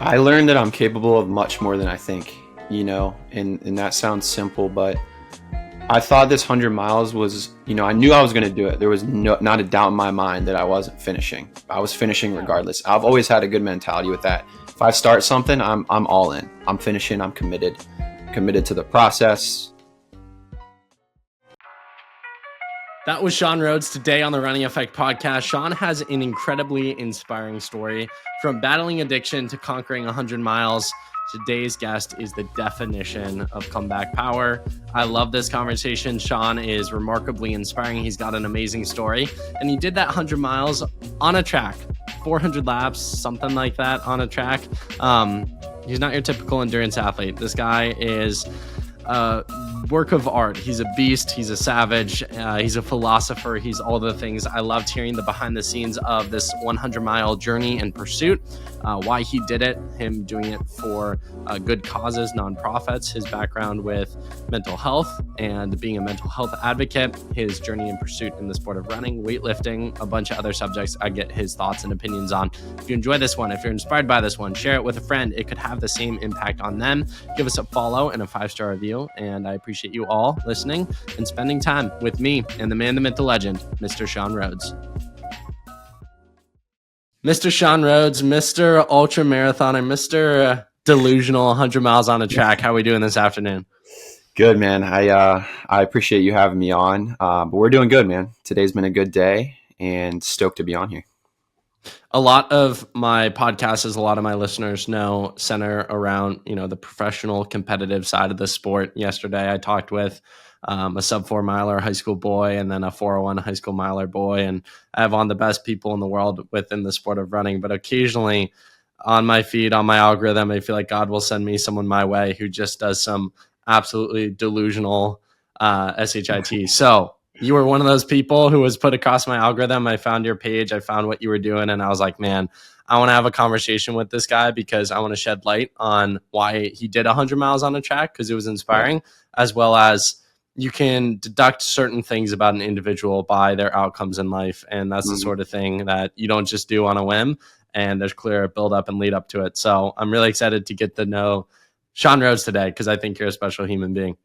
I learned that I'm capable of much more than I think, and that sounds simple, but I thought this 100 miles was, I knew I was going to do it. There was not a doubt in my mind that I wasn't finishing. I was finishing regardless. I've always had a good mentality with that. If I start something, I'm all in. I'm finishing. I'm committed to the process. That was Sean Rhodes today on the Running Effect podcast. Sean has an incredibly inspiring story from battling addiction to conquering 100 miles. Today's guest is the definition of comeback power. I love this conversation. Sean is remarkably inspiring. He's got an amazing story, and he did that 100 miles on a track, 400 laps, something like that on a track. He's not your typical endurance athlete. This guy is work of art. He's a beast. He's a savage. He's a philosopher. He's all the things. I loved hearing the behind the scenes of this 100-mile journey and pursuit, why he did it, him doing it for good causes, nonprofits, his background with mental health and being a mental health advocate, his journey and pursuit in the sport of running, weightlifting, a bunch of other subjects I get his thoughts and opinions on. If you enjoy this one, if you're inspired by this one, share it with a friend. It could have the same impact on them. Give us a follow and a 5-star review, and I appreciate you all listening and spending time with me and the man, the myth, the legend, Mr. Sean Rhodes. Mr. Sean Rhodes, Mr. Ultramarathoner, Mr. Delusional 100 miles on a track. How are we doing this afternoon? Good, man. I appreciate you having me on, but we're doing good, man. Today's been a good day and stoked to be on here. A lot of my podcasts, as a lot of my listeners know, center around, the professional competitive side of the sport. Yesterday, I talked with a sub 4 miler high school boy and then a 401 high school miler boy. And I have on the best people in the world within the sport of running. But occasionally on my feed, on my algorithm, I feel like God will send me someone my way who just does some absolutely delusional SHIT. So you were one of those people who was put across my algorithm. I found your page. I found what you were doing. And I was like, man, I want to have a conversation with this guy because I want to shed light on why he did 100 miles on a track, because it was inspiring, as well as you can deduct certain things about an individual by their outcomes in life. And that's the sort of thing that you don't just do on a whim. And there's clear build up and lead up to it. So I'm really excited to get to know Sean Rhodes today because I think you're a special human being.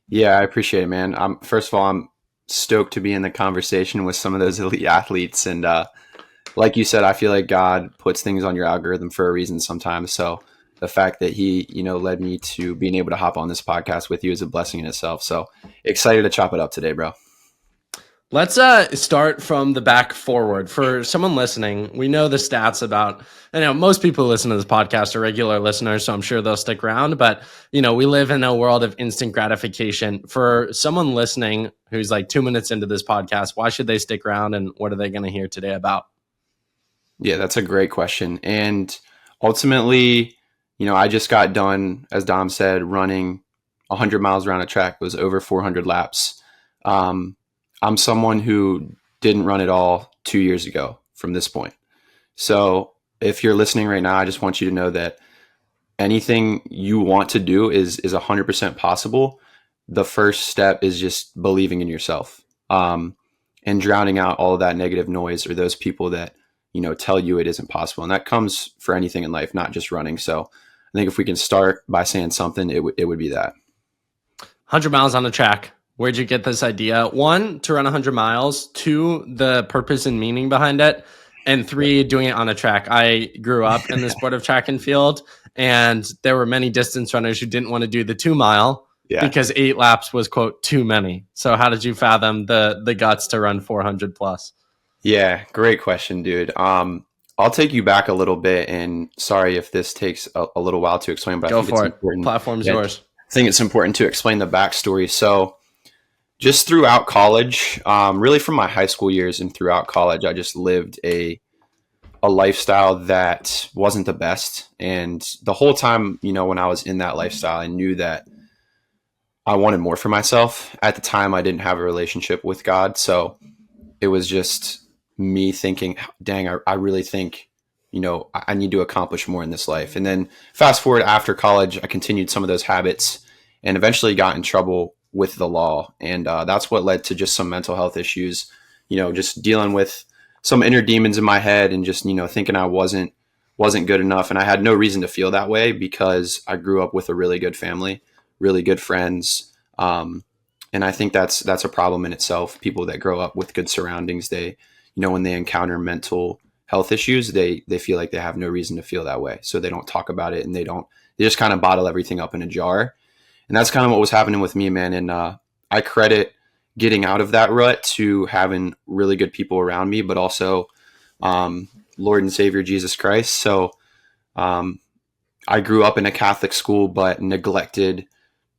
Yeah, I appreciate it, man. First of all, I'm stoked to be in the conversation with some of those elite athletes. And like you said, I feel like God puts things on your algorithm for a reason sometimes. So the fact that he, led me to being able to hop on this podcast with you is a blessing in itself. So excited to chop it up today, bro. Let's start from the back forward. For someone listening, we know the stats about, most people who listen to this podcast are regular listeners, so I'm sure they'll stick around. But, we live in a world of instant gratification. For someone listening who's like 2 minutes into this podcast, why should they stick around and what are they going to hear today about? Yeah, that's a great question. And ultimately, I just got done, as Dom said, running 100 miles around a track. It was over 400 laps. I'm someone who didn't run at all 2 years ago from this point. So if you're listening right now, I just want you to know that anything you want to do is 100% possible. The first step is just believing in yourself, and drowning out all of that negative noise or those people that, tell you it isn't possible. And that comes for anything in life, not just running. So I think if we can start by saying something, it would be that. 100 miles on the track. Where'd you get this idea? 1, to run 100 miles. 2, the purpose and meaning behind it. And 3, doing it on a track. I grew up in the sport of track and field, and there were many distance runners who didn't want to do the 2 mile because 8 laps was, quote, too many. So how did you fathom the guts to run 400 plus? Yeah, great question, dude. I'll take you back a little bit, and sorry if this takes a little while to explain, but Go I think for it's it. important. Platform's yours. I think it's important to explain the backstory. So just throughout college, really from my high school years and throughout college, I just lived a lifestyle that wasn't the best. And the whole time, when I was in that lifestyle, I knew that I wanted more for myself. At the time, I didn't have a relationship with God. So it was just me thinking, dang, I really think, I need to accomplish more in this life. And then fast forward after college, I continued some of those habits and eventually got in trouble with the law. And that's what led to just some mental health issues, just dealing with some inner demons in my head and just, thinking I wasn't wasn't good enough. And I had no reason to feel that way because I grew up with a really good family, really good friends. And I think that's a problem in itself. People that grow up with good surroundings, they, when they encounter mental health issues, they feel like they have no reason to feel that way. So they don't talk about it, and they just kind of bottle everything up in a jar. And that's kind of what was happening with me, man. And I credit getting out of that rut to having really good people around me, but also Lord and Savior Jesus Christ. So I grew up in a Catholic school, but neglected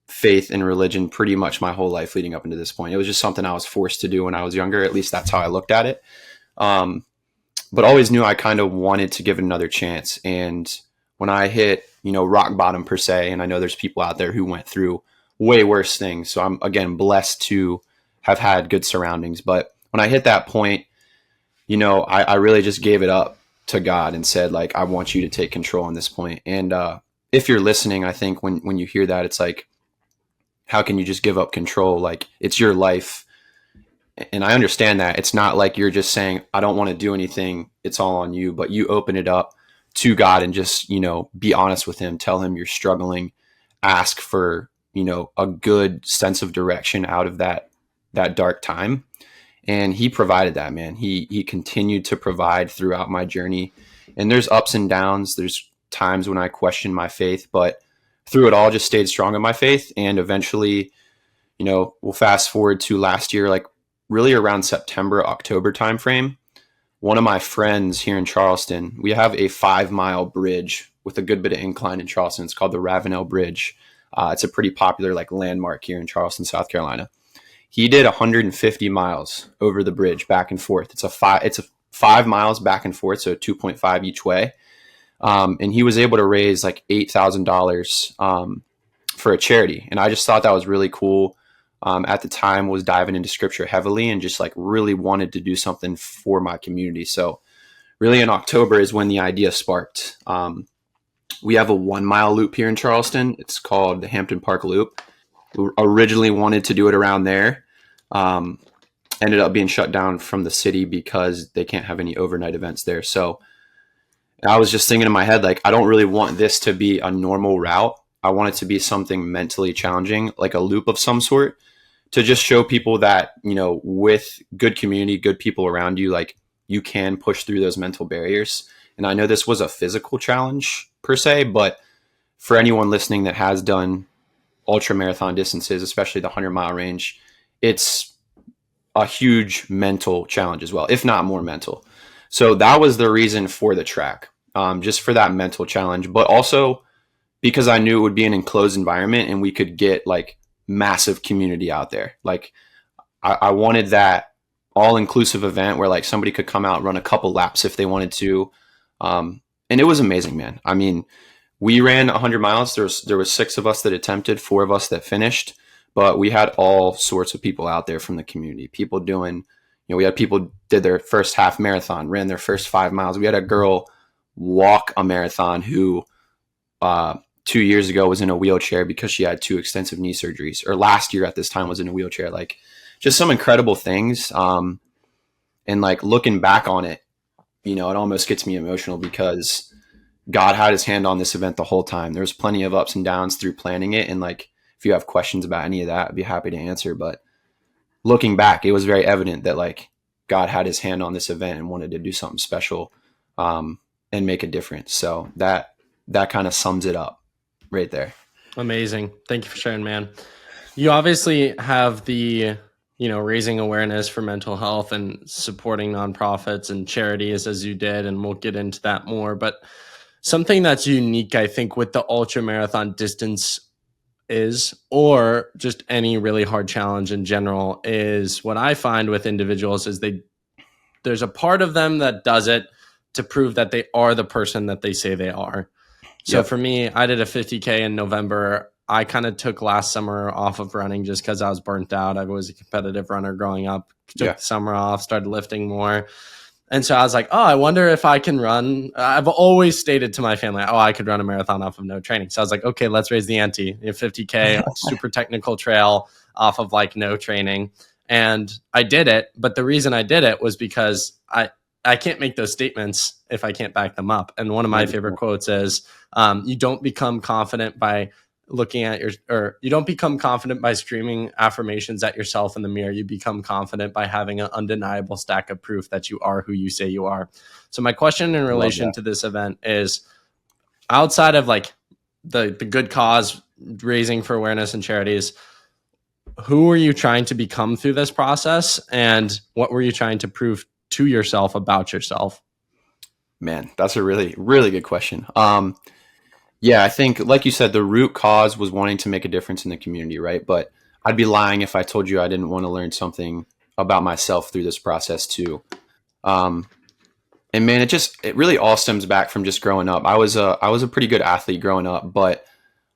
faith and religion pretty much my whole life leading up into this point. It was just something I was forced to do when I was younger. At least that's how I looked at it. But always knew I kind of wanted to give it another chance. And when I hit, rock bottom per se, and I know there's people out there who went through way worse things. So I'm, again, blessed to have had good surroundings. But when I hit that point, I really just gave it up to God and said, like, I want you to take control on this point. And if you're listening, I think when you hear that, it's like, how can you just give up control? Like, it's your life. And I understand that. It's not like you're just saying, I don't want to do anything. It's all on you. But you open it up to God and just, be honest with him. Tell him you're struggling. Ask for, a good sense of direction out of that dark time. And he provided that, man. He continued to provide throughout my journey. And there's ups and downs. There's times when I questioned my faith, but through it all, just stayed strong in my faith. And eventually, we'll fast forward to last year, like really around September, October timeframe. One of my friends here in Charleston, we have a 5-mile bridge with a good bit of incline in Charleston. It's called the Ravenel Bridge. It's a pretty popular landmark here in Charleston, South Carolina. He did 150 miles over the bridge back and forth. It's 5 miles back and forth, so 2.5 each way. And he was able to raise like $8,000 for a charity. And I just thought that was really cool. At the time, was diving into scripture heavily and just like really wanted to do something for my community. So really in October is when the idea sparked. We have a 1-mile loop here in Charleston. It's called the Hampton Park Loop. We originally wanted to do it around there. Ended up being shut down from the city because they can't have any overnight events there. So I was just thinking in my head, like, I don't really want this to be a normal route. I want it to be something mentally challenging, like a loop of some sort, to just show people that, with good community, good people around you, like, you can push through those mental barriers. And I know this was a physical challenge per se, but for anyone listening that has done ultra marathon distances, especially the 100-mile range, it's a huge mental challenge as well, if not more mental. So that was the reason for the track, just for that mental challenge, but also because I knew it would be an enclosed environment and we could get like massive community out there. Like I wanted that all-inclusive event where like somebody could come out, run a couple laps if they wanted to. And it was amazing, man. I mean, we ran 100 miles. There was 6 of us that attempted, 4 of us that finished, but we had all sorts of people out there from the community. People doing, we had people did their first half marathon, ran their first 5 miles. We had a girl walk a marathon who 2 years ago was in a wheelchair because she had 2 extensive knee surgeries, or last year at this time was in a wheelchair. Like, just some incredible things. And like looking back on it, it almost gets me emotional because God had his hand on this event the whole time. There was plenty of ups and downs through planning it. And like, if you have questions about any of that, I'd be happy to answer. But looking back, it was very evident that like God had his hand on this event and wanted to do something special and make a difference. So that kind of sums it up right there. Amazing. Thank you for sharing, man. You obviously have the, raising awareness for mental health and supporting nonprofits and charities as you did, and we'll get into that more. But something that's unique, I think, with the ultra marathon distance is, or just any really hard challenge in general, is what I find with individuals is there's a part of them that does it to prove that they are the person that they say they are. So Yep. For me, I did a 50K in November. I kind of took last summer off of running just because I was burnt out. I was a competitive runner growing up, took the summer off, started lifting more. And so I was like, oh, I wonder if I can run. I've always stated to my family, I could run a marathon off of no training. So I was like, okay, let's raise the ante. 50K, super technical trail off of like no training. And I did it. But the reason I did it was because I can't make those statements if I can't back them up. And one of my favorite quotes is, you don't become confident by you don't become confident by screaming affirmations at yourself in the mirror. You become confident by having an undeniable stack of proof that you are who you say you are. So my question in relation to this event is, outside of like the good cause, raising for awareness and charities, who were you trying to become through this process, and what were you trying to prove to yourself about yourself? Man, that's a really, really good question. Yeah, I think, like you said, the root cause was wanting to make a difference in the community, right? But I'd be lying if I told you I didn't want to learn something about myself through this process too. And man, it really all stems back from just growing up. I was a pretty good athlete growing up, but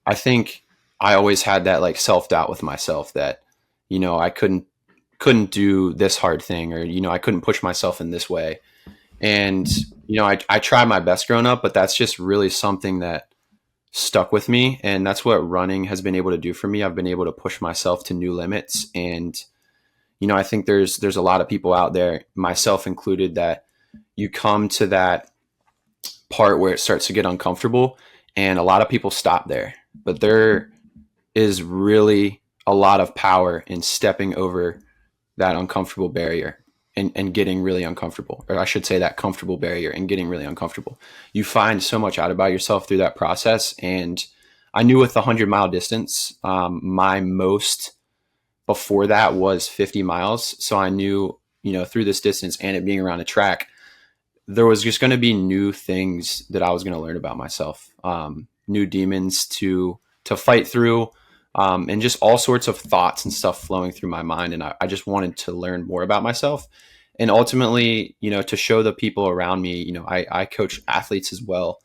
I think I always had that like self-doubt with myself that, I couldn't do this hard thing, or, I couldn't push myself in this way. And, I tried my best growing up, but that's just really something that stuck with me. And that's what running has been able to do for me. I've been able to push myself to new limits. And, I think there's a lot of people out there, myself included, that you come to that part where it starts to get uncomfortable, and a lot of people stop there. But there is really a lot of power in stepping over that uncomfortable barrier and getting really uncomfortable, or I should say that comfortable barrier and getting really uncomfortable. You find so much out about yourself through that process. And I knew with the 100-mile distance, my most before that was 50 miles. So I knew, through this distance and it being around a track, there was just going to be new things that I was going to learn about myself, new demons to fight through, and just all sorts of thoughts and stuff flowing through my mind. And I just wanted to learn more about myself. And ultimately, to show the people around me, I coach athletes as well,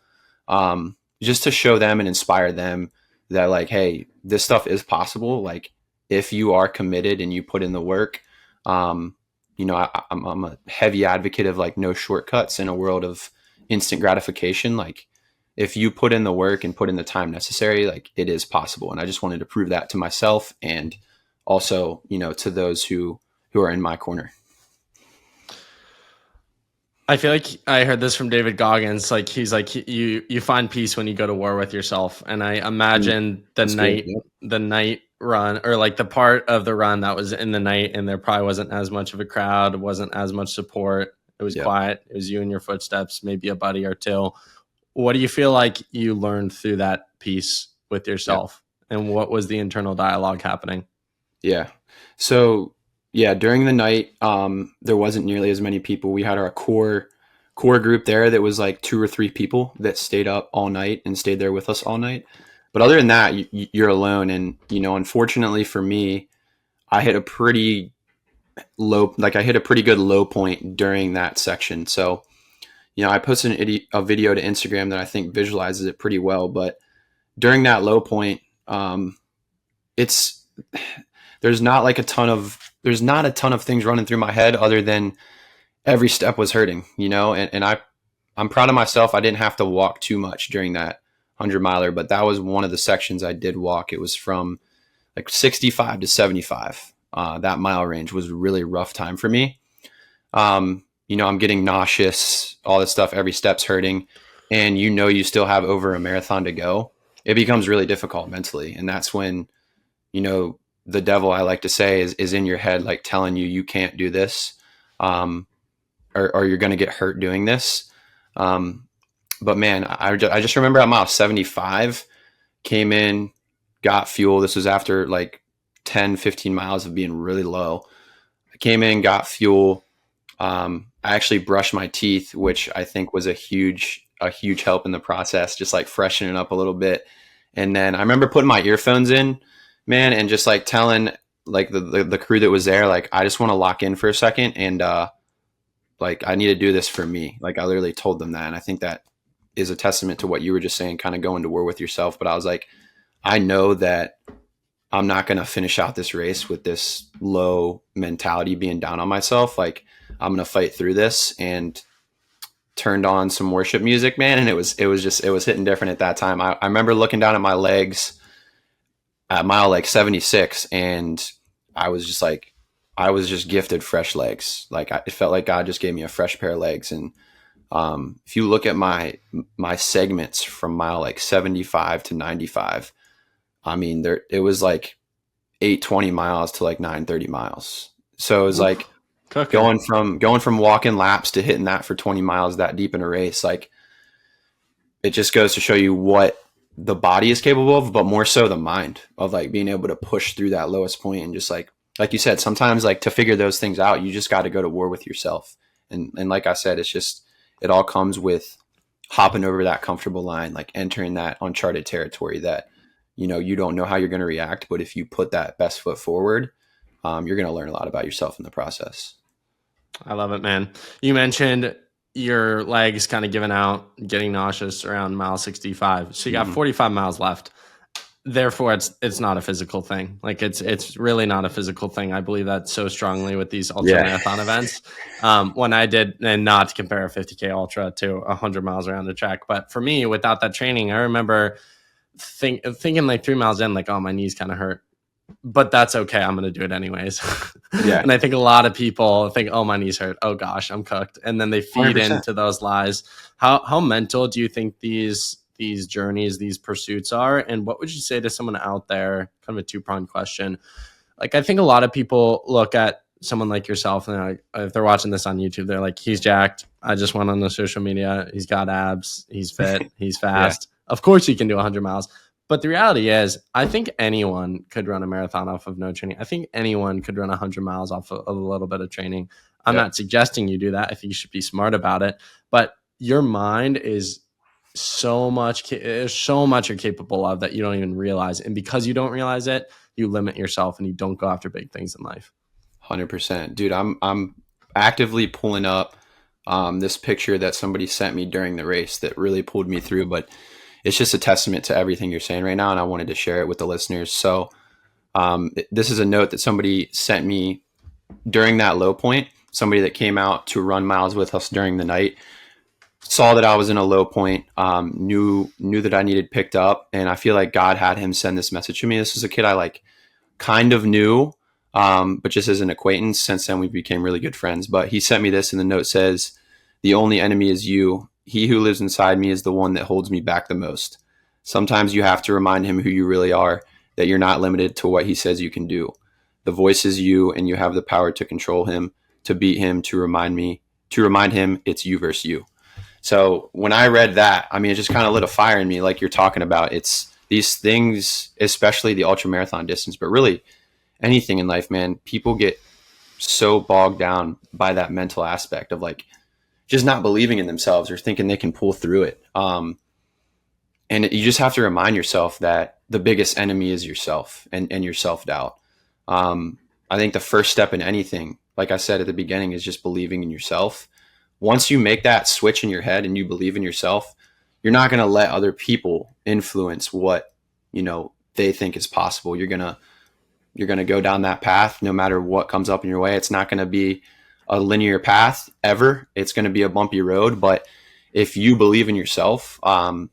just to show them and inspire them that, like, hey, this stuff is possible. Like, if you are committed and you put in the work, I'm a heavy advocate of like no shortcuts in a world of instant gratification. Like, if you put in the work and put in the time necessary, like, it is possible. And I just wanted to prove that to myself, and also, to those who are in my corner. I feel like I heard this from David Goggins. Like, he's like, you find peace when you go to war with yourself. And I imagine the night run, or like the part of the run that was in the night, and there probably wasn't as much of a crowd, wasn't as much support. It was quiet. It was you and your footsteps, maybe a buddy or two. What do you feel like you learned through that piece with yourself? And what was the internal dialogue happening? Yeah. So during the night, there wasn't nearly as many people. We had our core group there that was like 2 or 3 people that stayed up all night and stayed there with us all night. But other than that, you're alone. And, unfortunately for me, I hit a pretty good low point during that section. So, I posted a video to Instagram that I think visualizes it pretty well. But during that low point, there's not a ton of things running through my head other than every step was hurting, and I'm proud of myself. I didn't have to walk too much during that 100-miler, but that was one of the sections I did walk. It was from like 65 to 75. That mile range was a really rough time for me. I'm getting nauseous, all this stuff, every step's hurting, and you still have over a marathon to go. It becomes really difficult mentally. And that's when, the devil, I like to say, is in your head, like telling you can't do this, or you're going to get hurt doing this. But man, I just remember at mile 75, came in, got fuel. This was after like 10, 15 miles of being really low. I came in, got fuel. I actually brushed my teeth, which I think was a huge help in the process, just like freshening up a little bit. And then I remember putting my earphones in, man, and just like telling like the crew that was there, like, I just want to lock in for a second, and like, I need to do this for me. Like, I literally told them that. And I think that is a testament to what you were just saying, kind of going to war with yourself. But I was like, I know that I'm not going to finish out this race with this low mentality, being down on myself. Like, I'm going to fight through this, and turned on some worship music, man. And it was hitting different at that time. I remember looking down at my legs at mile like 76, and I was just like, I was just gifted fresh legs. Like it felt like God just gave me a fresh pair of legs. And if you look at my segments from mile like 75 to 95, I mean, it was like 820 miles to like 930 miles. So it was Oof. like Cooking. going from walking laps to hitting that for 20 miles that deep in a race. Like it just goes to show you what the body is capable of, but more so the mind of like being able to push through that lowest point and just like you said, sometimes like to figure those things out, you just got to go to war with yourself. And like I said, it's just, it all comes with hopping over that comfortable line, like entering that uncharted territory that, you don't know how you're going to react, but if you put that best foot forward, you're going to learn a lot about yourself in the process. I love it, man. You mentioned your legs kind of giving out, getting nauseous around mile 65. So you got 45 miles left. Therefore, it's not a physical thing. Like it's really not a physical thing. I believe that so strongly with these ultra Yeah. marathon events. When I did, and not to compare a 50K ultra to 100 miles around the track, but for me, without that training, I remember thinking like 3 miles in, like, oh, my knees kind of hurt, but that's okay. I'm going to do it anyways. Yeah. And I think a lot of people think, oh, my knees hurt. Oh gosh, I'm cooked. And then they feed 100%. into those lies. How mental do you think these journeys, these pursuits are? And what would you say to someone out there? Kind of a two-pronged question. Like, I think a lot of people look at someone like yourself and they're like, if they're watching this on YouTube, they're like, he's jacked. I just went on the social media. He's got abs. He's fit. He's fast. Yeah. Of course he can do 100 miles. But the reality is, I think anyone could run a marathon off of no training. I think anyone could run 100 miles off of a little bit of training. I'm not suggesting you do that. I think you should be smart about it. But your mind is so much you're capable of that you don't even realize. And because you don't realize it, you limit yourself and you don't go after big things in life. 100%. Dude, I'm actively pulling up this picture that somebody sent me during the race that really pulled me through, but it's just a testament to everything you're saying right now, and I wanted to share it with the listeners. So this is a note that somebody sent me during that low point, somebody that came out to run miles with us during the night, saw that I was in a low point, knew that I needed picked up, and I feel like God had him send this message to me. This is a kid I like kind of knew, but just as an acquaintance. Since then, we became really good friends. But he sent me this, and the note says, "The only enemy is you. He who lives inside me is the one that holds me back the most. Sometimes you have to remind him who you really are, that you're not limited to what he says you can do. The voice is you, and you have the power to control him, to beat him, to remind him it's you versus you." So when I read that, I mean, it just kind of lit a fire in me, like you're talking about. It's these things, especially the ultra marathon distance, but really anything in life, man. People get so bogged down by that mental aspect of like just not believing in themselves or thinking they can pull through it. And you just have to remind yourself that the biggest enemy is yourself and your self-doubt. I think the first step in anything, like I said at the beginning, is just believing in yourself. Once you make that switch in your head and you believe in yourself, you're not going to let other people influence what, they think is possible. You're going to go down that path no matter what comes up in your way. It's not going to be a linear path ever. It's going to be a bumpy road. But if you believe in yourself, no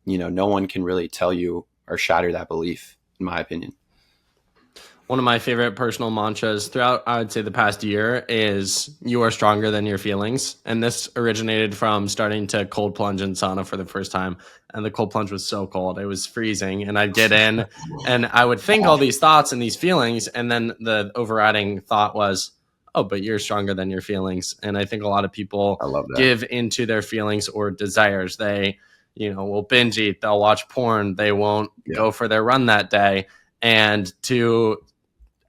one can really tell you or shatter that belief, in my opinion. One of my favorite personal mantras throughout, I would say, the past year is you are stronger than your feelings. And this originated from starting to cold plunge in sauna for the first time. And the cold plunge was so cold. It was freezing. And I'd get in and I would think all these thoughts and these feelings. And then the overriding thought was, oh, but you're stronger than your feelings. And I think a lot of people give into their feelings or desires. They, will binge eat. They'll watch porn. They won't go for their run that day. And to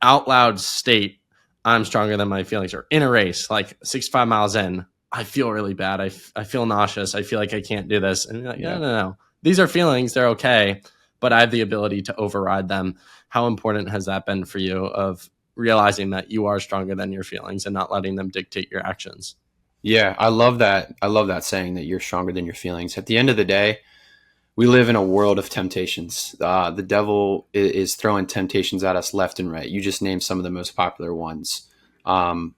out loud state, I'm stronger than my feelings, or in a race, like 65 miles in, I feel really bad. I feel nauseous. I feel like I can't do this. And you're like, no. These are feelings. They're okay. But I have the ability to override them. How important has that been for you of realizing that you are stronger than your feelings and not letting them dictate your actions? Yeah, I love that. I love that saying that you're stronger than your feelings. At the end of the day, we live in a world of temptations. The devil is throwing temptations at us left and right. You just named some of the most popular ones,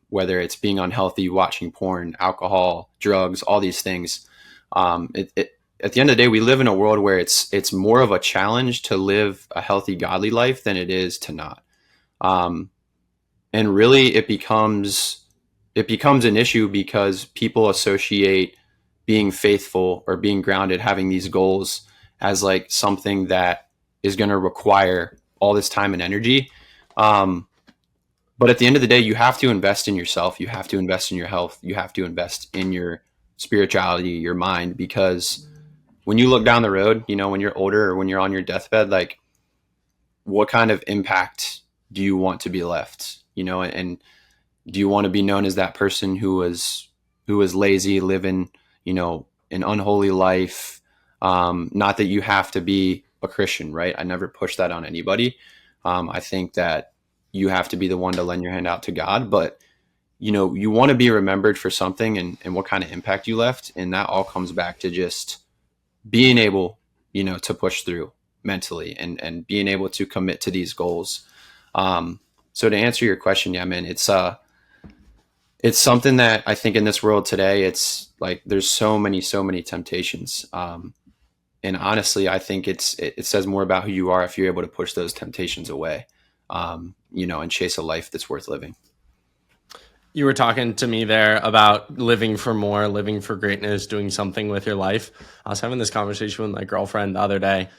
whether it's being unhealthy, watching porn, alcohol, drugs, all these things. At the end of the day, we live in a world where it's more of a challenge to live a healthy, godly life than it is to not. And really it becomes an issue because people associate being faithful or being grounded, having these goals, as like something that is going to require all this time and energy. Um, but at the end of the day, you have to invest in yourself. You have to invest in your health. You have to invest in your spirituality, your mind, because when you look down the road, when you're older or when you're on your deathbed, like what kind of impact do you want to be left? And do you want to be known as that person who was lazy, living, an unholy life? Not that you have to be a Christian, right? I never push that on anybody. I think that you have to be the one to lend your hand out to God, but you want to be remembered for something, and what kind of impact you left. And that all comes back to just being able, to push through mentally, and being able to commit to these goals. So to answer your question, yeah, man, it's something that I think in this world today, it's like there's so many temptations. And honestly, I think it says more about who you are if you're able to push those temptations away, and chase a life that's worth living. You were talking to me there about living for more, living for greatness, doing something with your life. I was having this conversation with my girlfriend the other day.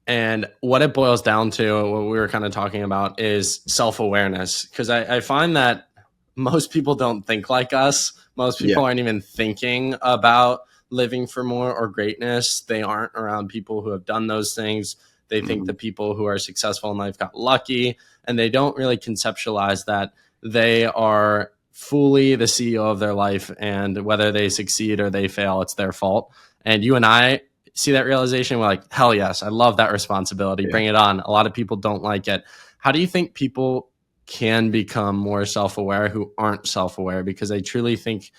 And what it boils down to, what we were kind of talking about, is self-awareness. Because I find that most people don't think like us. Most people Yeah. aren't even thinking about living for more or greatness. They aren't around people who have done those things. They think Mhm. the people who are successful in life got lucky, and they don't really conceptualize that they are fully the CEO of their life, and whether they succeed or they fail, it's their fault. And you and I see that realization, we're like, hell yes, I love that responsibility. Yeah. Bring it on. A lot of people don't like it. How do you think people can become more self-aware who aren't self-aware? Because I truly think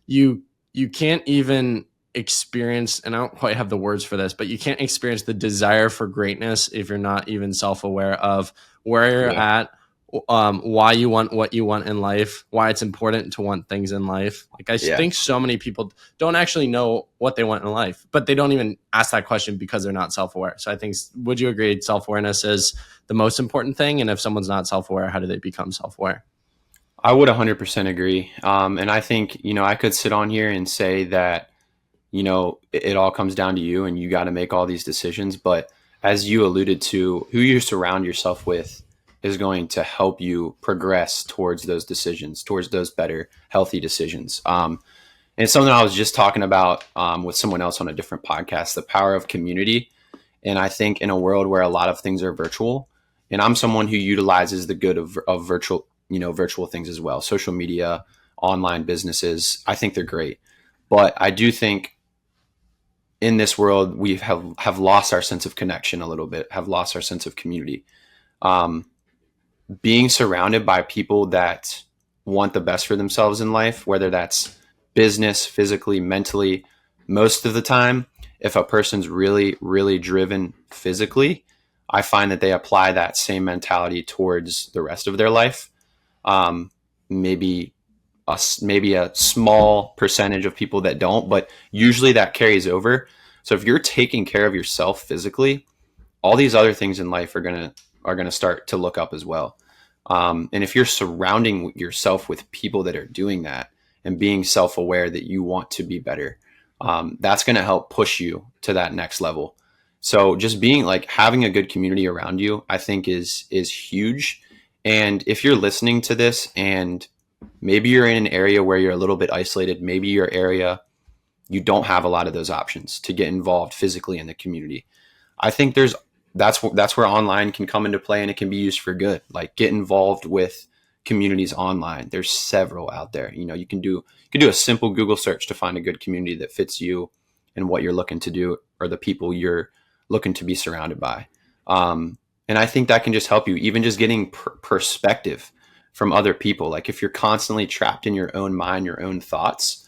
you you can't even experience, and I don't quite have the words for this, but you can't experience the desire for greatness if you're not even self-aware of where you're Yeah. at, why you want what you want in life, why it's important to want things in life. Like I Yeah. think so many people don't actually know what they want in life, but they don't even ask that question because they're not self-aware. So I think, would you agree self-awareness is the most important thing? And if someone's not self-aware, how do they become self-aware? I would 100% agree. And I think, I could sit on here and say that, it all comes down to you and you got to make all these decisions. But as you alluded to, who you surround yourself with is going to help you progress towards those decisions, towards those better, healthy decisions. And it's something I was just talking about with someone else on a different podcast, the power of community. And I think in a world where a lot of things are virtual, and I'm someone who utilizes the good of virtual, virtual things as well, social media, online businesses, I think they're great. But I do think in this world, we have lost our sense of connection a little bit, have lost our sense of community. Um, Being surrounded by people that want the best for themselves in life, whether that's business, physically, mentally, most of the time, if a person's really, really driven physically, I find that they apply that same mentality towards the rest of their life. Um, maybe maybe a small percentage of people that don't, but usually that carries over. So if you're taking care of yourself physically, all these other things in life are gonna start to look up as well. And if you're surrounding yourself with people that are doing that and being self-aware that you want to be better, that's going to help push you to that next level. So just being like having a good community around you, I think is huge. And if you're listening to this and maybe you're in an area where you're a little bit isolated, maybe your area you don't have a lot of those options to get involved physically in the community. I think that's where online can come into play, and it can be used for good. Like get involved with communities online. There's several out there. You can do a simple Google search to find a good community that fits you and what you're looking to do or the people you're looking to be surrounded by. And I think that can just help you, even just getting perspective from other people. Like if you're constantly trapped in your own mind, your own thoughts,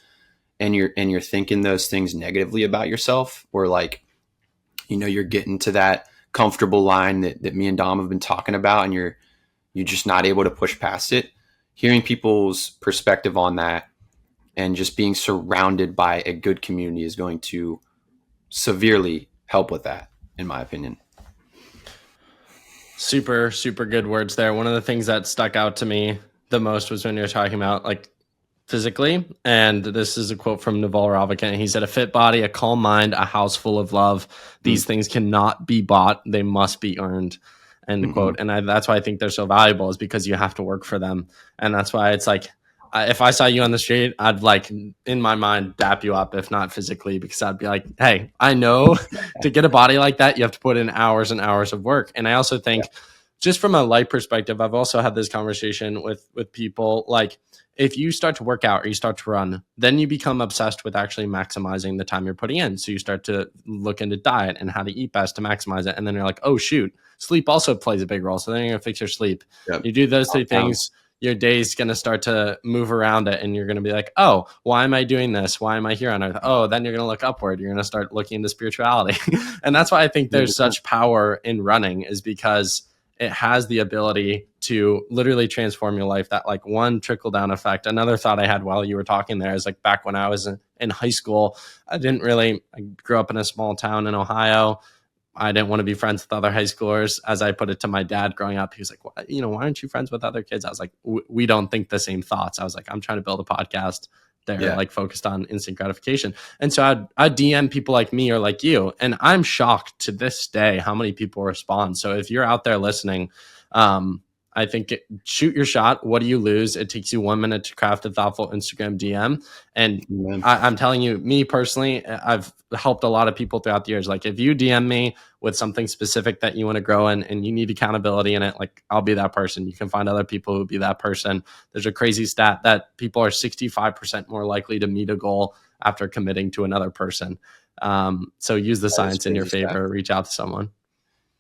and you're thinking those things negatively about yourself, or like you're getting to that comfortable line that me and Dom have been talking about, and you're just not able to push past it. Hearing people's perspective on that and just being surrounded by a good community is going to severely help with that, in my opinion. Super, super good words there. One of the things that stuck out to me the most was when you were talking about like physically. And this is a quote from Naval Ravikant. He said, "A fit body, a calm mind, a house full of love. These things cannot be bought. They must be earned." End quote. And that's why I think they're so valuable, is because you have to work for them. And that's why it's like, if I saw you on the street, I'd like in my mind dap you up, if not physically, because I'd be like, hey, I know to get a body like that, you have to put in hours and hours of work. And I also think, just from a life perspective, I've also had this conversation with people, like, if you start to work out or you start to run, then you become obsessed with actually maximizing the time you're putting in. So you start to look into diet and how to eat best to maximize it. And then you're like, oh, shoot, sleep also plays a big role. So then you're going to fix your sleep. Yep. You do those three things, your day's going to start to move around it. And you're going to be like, oh, why am I doing this? Why am I here on earth? Oh, then you're going to look upward. You're going to start looking into spirituality. And that's why I think there's such power in running, is because it has the ability to literally transform your life. That like one trickle down effect. Another thought I had while you were talking there is like, back when I was in high school, I grew up in a small town in Ohio. I didn't want to be friends with other high schoolers. As I put it to my dad growing up, he was like, well, why aren't you friends with other kids? I was like, we don't think the same thoughts. I was like, I'm trying to build a podcast. They're like focused on instant gratification. And so I'd DM people like me or like you. And I'm shocked to this day how many people respond. So if you're out there listening, I think shoot your shot. What do you lose? It takes you 1 minute to craft a thoughtful Instagram DM. And I'm telling you, me personally, I've helped a lot of people throughout the years. Like, if you DM me with something specific that you want to grow in and you need accountability in it, like, I'll be that person. You can find other people who be that person. There's a crazy stat that people are 65% more likely to meet a goal after committing to another person. So use the science in your favor. Reach out to someone.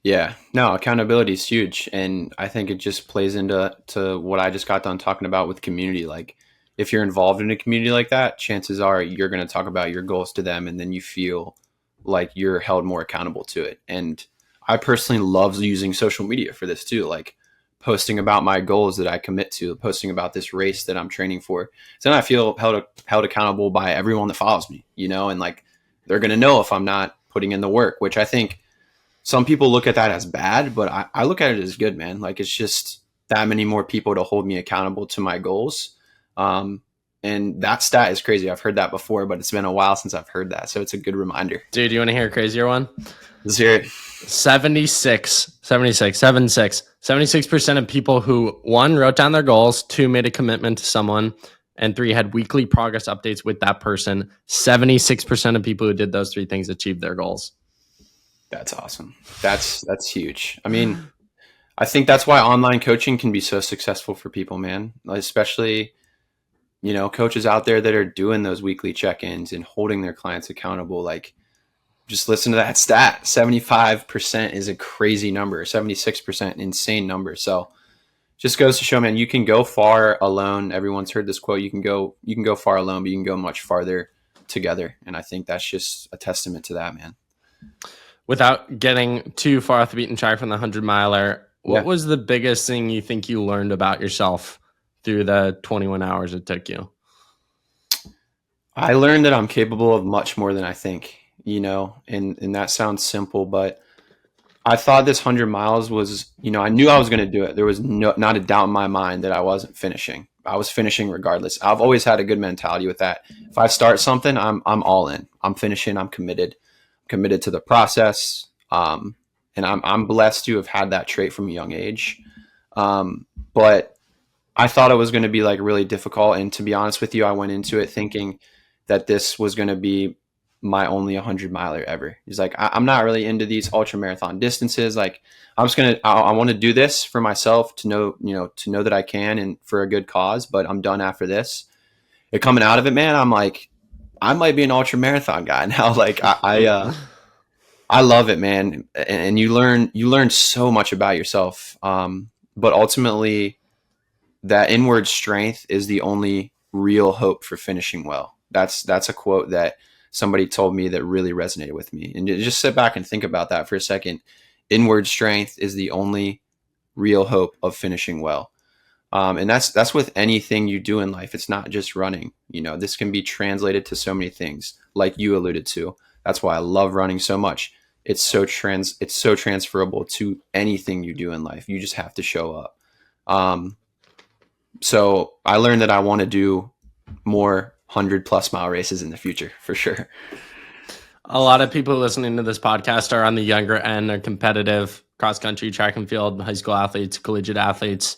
Yeah, no, accountability is huge. And I think it just plays into what I just got done talking about with community. Like, if you're involved in a community like that, chances are you're going to talk about your goals to them, and then you feel like you're held more accountable to it. And I personally love using social media for this too, like posting about my goals that I commit to, posting about this race that I'm training for. So then I feel held accountable by everyone that follows me, and like, they're going to know if I'm not putting in the work, which I think some people look at that as bad, but I look at it as good, man. Like, it's just that many more people to hold me accountable to my goals. And that stat is crazy. I've heard that before, but it's been a while since I've heard that. So it's a good reminder. Dude, you want to hear a crazier one? Let's hear it. 76% of people who, 1, wrote down their goals, 2, made a commitment to someone, and 3, had weekly progress updates with that person. 76% of people who did those 3 things achieved their goals. That's awesome. That's huge. I mean, I think that's why online coaching can be so successful for people, man. Especially, coaches out there that are doing those weekly check-ins and holding their clients accountable. Like, just listen to that stat. 75% is a crazy number. 76%, insane number. So just goes to show, man, you can go far alone. Everyone's heard this quote. You can go far alone, but you can go much farther together. And I think that's just a testament to that, man. Without getting too far off the beaten track from the 100-miler, what was the biggest thing you think you learned about yourself through the 21 hours it took you? I learned that I'm capable of much more than I think, and that sounds simple, but I thought this 100 miles was, I knew I was going to do it. There was not a doubt in my mind that I wasn't finishing. I was finishing regardless. I've always had a good mentality with that. If I start something, I'm all in. I'm finishing. I'm committed to the process. And I'm blessed to have had that trait from a young age. But I thought it was going to be like really difficult. And to be honest with you, I went into it thinking that this was going to be my only 100-miler ever. He's like, I'm not really into these ultra marathon distances. Like, I want to do this for myself to know that I can, and for a good cause, but I'm done after this. And coming out of it, man, I'm like, I might be an ultra marathon guy now. Like, I love it, man. And you learn so much about yourself. But ultimately, that inward strength is the only real hope for finishing well. That's a quote that somebody told me that really resonated with me. And just sit back and think about that for a second. Inward strength is the only real hope of finishing well. And that's with anything you do in life. It's not just running. This can be translated to so many things, like you alluded to. That's why I love running so much. it's so transferable to anything you do in life. You just have to show up. Um, so I learned that I want to do more 100+ mile races in the future for sure. A lot of people listening to this podcast are on the younger end. They're competitive, cross country, track and field, high school athletes, collegiate athletes.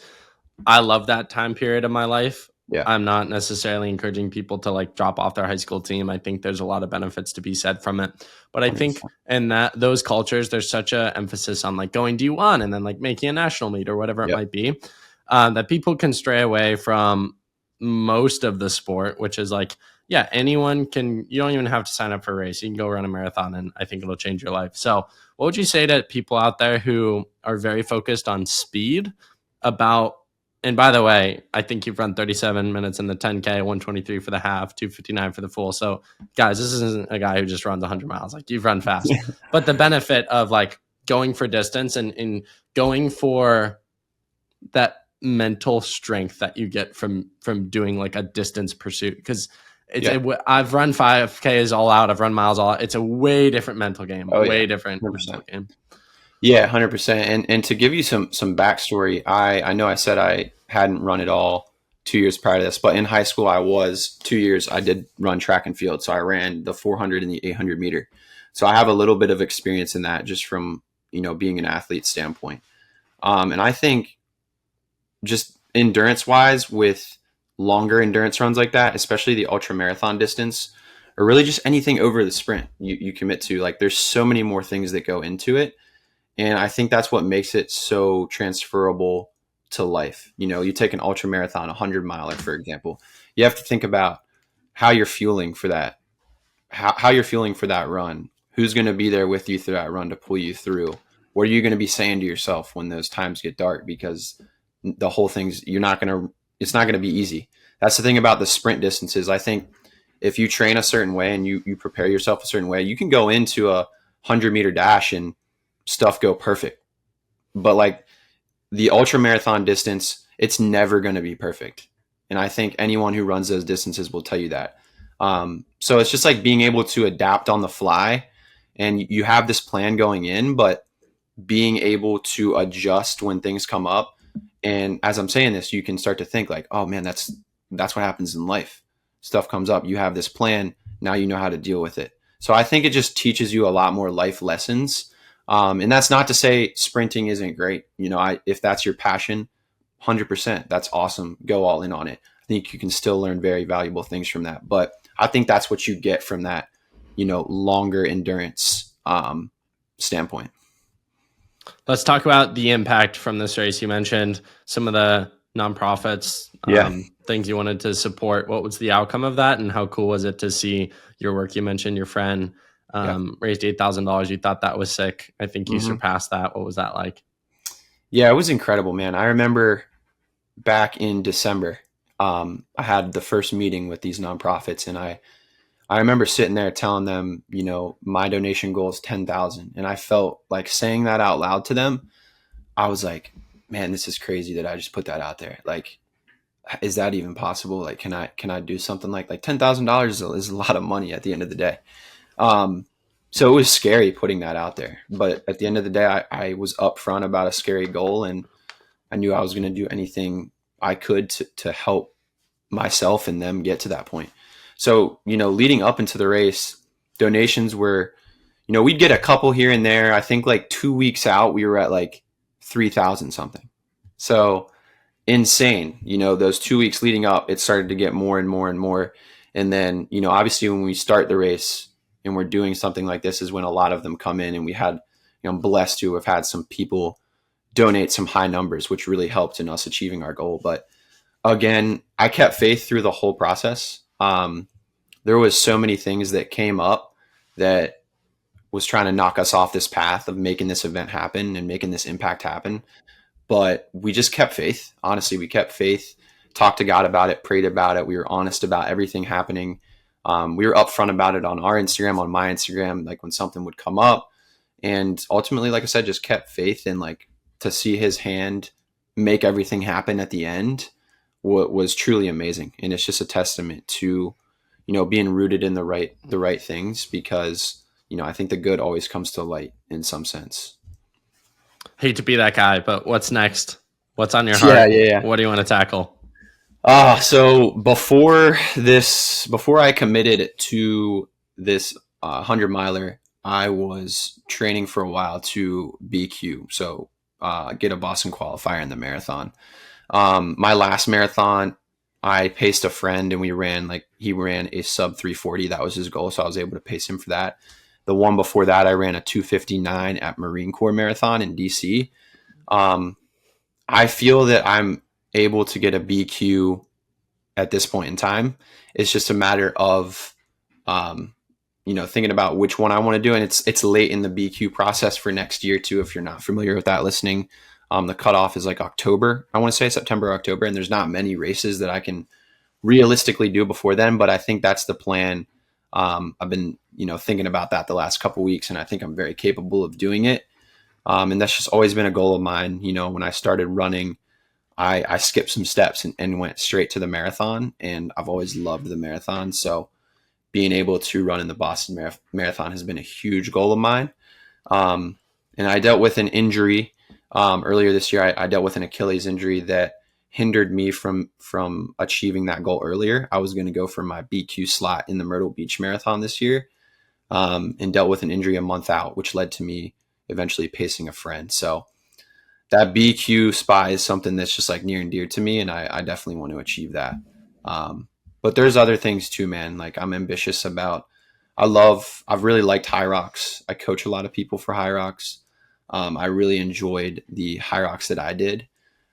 I love that time period of my life. Yeah. I'm not necessarily encouraging people to like drop off their high school team. I think there's a lot of benefits to be said from it. But I think 100%. in that those cultures, there's such a emphasis on like going D1 and then like making a national meet or whatever it Yep. might be, that people can stray away from most of the sport, which is like, yeah, anyone can, you don't even have to sign up for a race. You can go run a marathon and I think it'll change your life. So what would you say to people out there who are very focused on speed about, and by the way, I think you've run 37 minutes in the 10K, 123 for the half, 259 for the full. So guys, this isn't a guy who just runs 100 miles. Like you've run fast, but the benefit of like going for distance and going for that mental strength that you get from doing like a distance pursuit, because I've run 5Ks all out, I've run miles all out. It's a way different mental game. Oh, Way yeah. different 100%. mental game. Yeah, 100%. And to give you some backstory, I know I said I hadn't run at all 2 years prior to this, but in high school I was 2 years. I did run track and field, so I ran the 400 and the 800 meter. So I have a little bit of experience in that, just from being an athlete standpoint. And I think just endurance wise, with longer endurance runs like that, especially the ultra marathon distance, or really just anything over the sprint you commit to, like there's so many more things that go into it. And I think that's what makes it so transferable to life. You take an ultra marathon, 100 miler, for example, you have to think about how you're fueling for that, how you're feeling for that run, who's going to be there with you through that run to pull you through. What are you going to be saying to yourself when those times get dark? Because the whole thing's, it's not going to be easy. That's the thing about the sprint distances. I think if you train a certain way and you prepare yourself a certain way, you can go into a 100-meter dash and stuff go perfect. But like the ultra marathon distance, it's never going to be perfect. And I think anyone who runs those distances will tell you that. So it's just like being able to adapt on the fly, and you have this plan going in, but being able to adjust when things come up. And as I'm saying this, you can start to think like, oh man, that's what happens in life. Stuff comes up. You have this plan. Now you know how to deal with it. So I think it just teaches you a lot more life lessons. And that's not to say sprinting isn't great. If that's your passion, 100%, that's awesome. Go all in on it. I think you can still learn very valuable things from that. But I think that's what you get from that, longer endurance standpoint. Let's talk about the impact from this race. You mentioned some of the nonprofits, things you wanted to support. What was the outcome of that, and how cool was it to see your work? You mentioned your friend raised $8,000. You thought that was sick. I think you surpassed that. What was that like? Yeah, it was incredible, man. I remember back in December, I had the first meeting with these nonprofits, and I remember sitting there telling them, my donation goal is 10,000. And I felt like saying that out loud to them. I was like, man, this is crazy that I just put that out there. Like, is that even possible? Like, can I do something like $10,000 is a lot of money at the end of the day. So it was scary putting that out there, but at the end of the day, I was upfront about a scary goal, and I knew I was going to do anything I could to help myself and them get to that point. So, leading up into the race, donations were, we'd get a couple here and there. I think like 2 weeks out, we were at like 3,000 something. So insane. Those 2 weeks leading up, it started to get more and more and more. And then, obviously when we start the race and we're doing something like this is when a lot of them come in, and we had, I'm blessed to have had some people donate some high numbers, which really helped in us achieving our goal. But again, I kept faith through the whole process. There was so many things that came up that was trying to knock us off this path of making this event happen and making this impact happen. But we just kept faith. Honestly, we kept faith, talked to God about it, prayed about it. We were honest about everything happening. We were upfront about it on our Instagram, on my Instagram, like when something would come up. And ultimately, like I said, just kept faith, and like to see his hand make everything happen at the end was truly amazing. And it's just a testament to, being rooted in the right things, because I think the good always comes to light in some sense. Hate to be that guy, but what's next? What's on your Yeah, heart? yeah, yeah. What do you want to tackle? So before I committed to this 100 miler, I was training for a while to BQ. So get a Boston qualifier in the marathon. My last marathon, I paced a friend and he ran a sub 340. That was his goal. So I was able to pace him for that. The one before that, I ran a 2:59 at Marine Corps Marathon in DC. Um, I feel that I'm able to get a BQ at this point in time. It's just a matter of, thinking about which one I want to do. And it's late in the BQ process for next year too. If you're not familiar with that listening, the cutoff is like October. I want to say September, October. And there's not many races that I can realistically do before then, but I think that's the plan. I've been, thinking about that the last couple of weeks, and I think I'm very capable of doing it. And that's just always been a goal of mine. When I started running, I skipped some steps and went straight to the marathon, and I've always loved the marathon. So being able to run in the Boston Marathon has been a huge goal of mine. And I dealt with an injury earlier this year. I dealt with an Achilles injury that hindered me from achieving that goal earlier. I was going to go for my BQ slot in the Myrtle Beach Marathon this year, and dealt with an injury a month out, which led to me eventually pacing a friend. So that BQ spot is something that's just like near and dear to me, and I definitely want to achieve that. But there's other things too, man. Like I'm ambitious about. I've really liked High Rocks. I coach a lot of people for High Rocks. I really enjoyed the High Rocks that I did.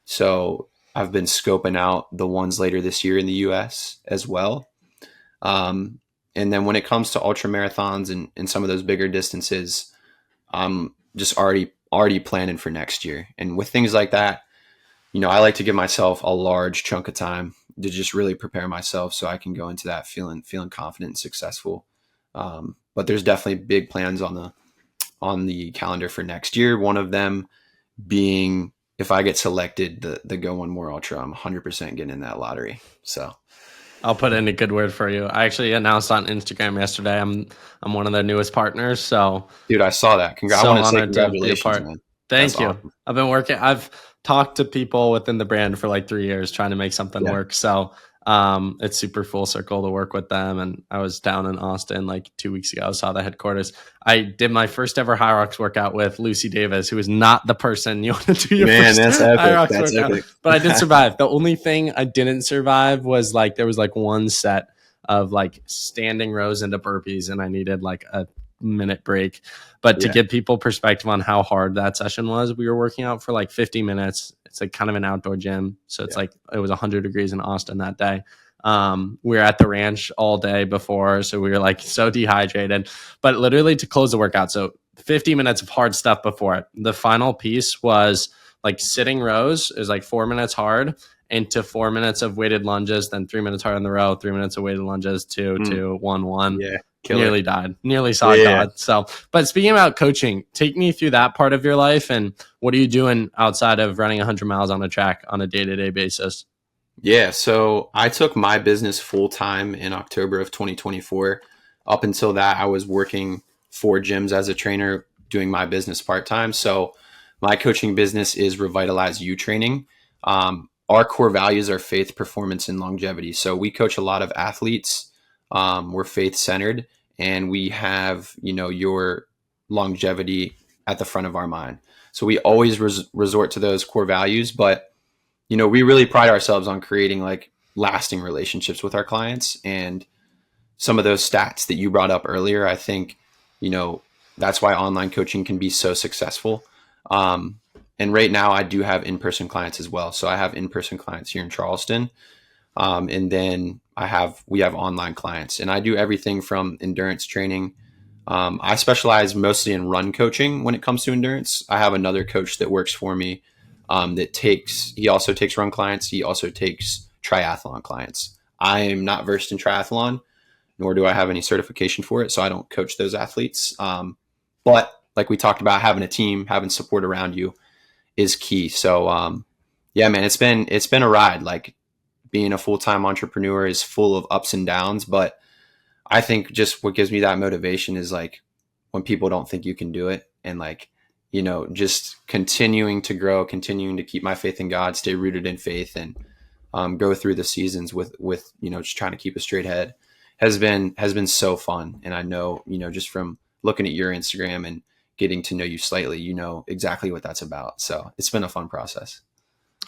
So I've been scoping out the ones later this year in the US as well. And then when it comes to ultra marathons and some of those bigger distances, I'm just already planning for next year. And with things like that, I like to give myself a large chunk of time to just really prepare myself so I can go into that feeling confident and successful. But there's definitely big plans on the calendar for next year. One of them being, if I get selected, the Go One More Ultra, I'm 100% getting in that lottery. So I'll put in a good word for you. I actually announced on Instagram yesterday. I'm one of their newest partners. So, dude, I saw that. I want to say congratulations, man. Thank you. Awesome. I've been working. I've talked to people within the brand for like 3 years trying to make something work. So it's super full circle to work with them. And I was down in Austin like 2 weeks ago. I saw the headquarters. I did my first ever High Rocks workout with Lucy Davis, who is not the person you want to do your first High Rocks workout. Epic. But I did survive. The only thing I didn't survive was like there was like one set of like standing rows into burpees, and I needed like a minute break. But to give people perspective on how hard that session was, we were working out for like 50 minutes. It's like kind of an outdoor gym. So it's like it was 100 degrees in Austin that day. We were at the ranch all day before. So we were like so dehydrated, but literally to close the workout. So 50 minutes of hard stuff before it. The final piece was like sitting rows. It was like 4 minutes hard into 4 minutes of weighted lunges, then 3 minutes hard in the row, 3 minutes of weighted lunges, 2, 1, 1. Yeah. Nearly died. Nearly saw God. So, but speaking about coaching, take me through that part of your life, and what are you doing outside of running 100 miles on a track on a day-to-day basis? Yeah, so I took my business full time in October of 2024. Up until that, I was working 4 gyms as a trainer, doing my business part time. So my coaching business is Revitalize You Training. Our core values are faith, performance, and longevity. So we coach a lot of athletes. We're faith centered, and we have, your longevity at the front of our mind. So we always resort to those core values, but, we really pride ourselves on creating like lasting relationships with our clients. And some of those stats that you brought up earlier, I think, that's why online coaching can be so successful. And right now I do have in-person clients as well. So I have in-person clients here in Charleston. And then we have online clients, and I do everything from endurance training. I specialize mostly in run coaching when it comes to endurance. I have another coach that works for me, he also takes run clients. He also takes triathlon clients. I am not versed in triathlon, nor do I have any certification for it. So I don't coach those athletes. But like we talked about, having a team, having support around you is key. So, yeah, man, it's been a ride. Like, being a full-time entrepreneur is full of ups and downs, but I think just what gives me that motivation is like when people don't think you can do it, and like, just continuing to grow, continuing to keep my faith in God, stay rooted in faith, and go through the seasons with just trying to keep a straight head has been so fun. And I know, just from looking at your Instagram and getting to know you slightly, exactly what that's about. So it's been a fun process.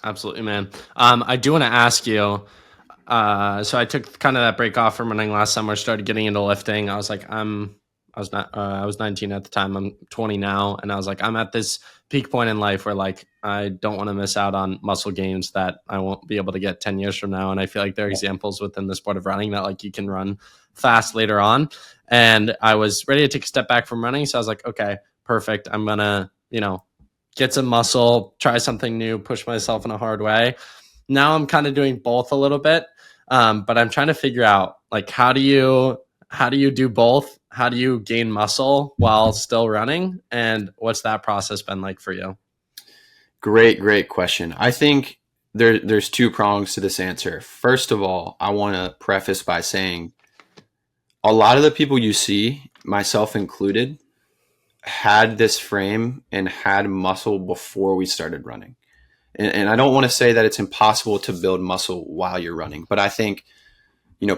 Absolutely, man. I do want to ask you. So I took kind of that break off from running last summer, started getting into lifting. I was like, I was 19 at the time. I'm 20 now. And I was like, I'm at this peak point in life where like, I don't want to miss out on muscle gains that I won't be able to get 10 years from now. And I feel like there are examples within the sport of running that like you can run fast later on. And I was ready to take a step back from running. So I was like, okay, perfect. I'm going to, get some muscle, try something new, push myself in a hard way. Now I'm kind of doing both a little bit. But I'm trying to figure out like, how do you do both? How do you gain muscle while still running? And what's that process been like for you? Great question. I think there's two prongs to this answer. First of all, I want to preface by saying a lot of the people you see, myself included, had this frame and had muscle before we started running. And I don't want to say that it's impossible to build muscle while you're running, but I think,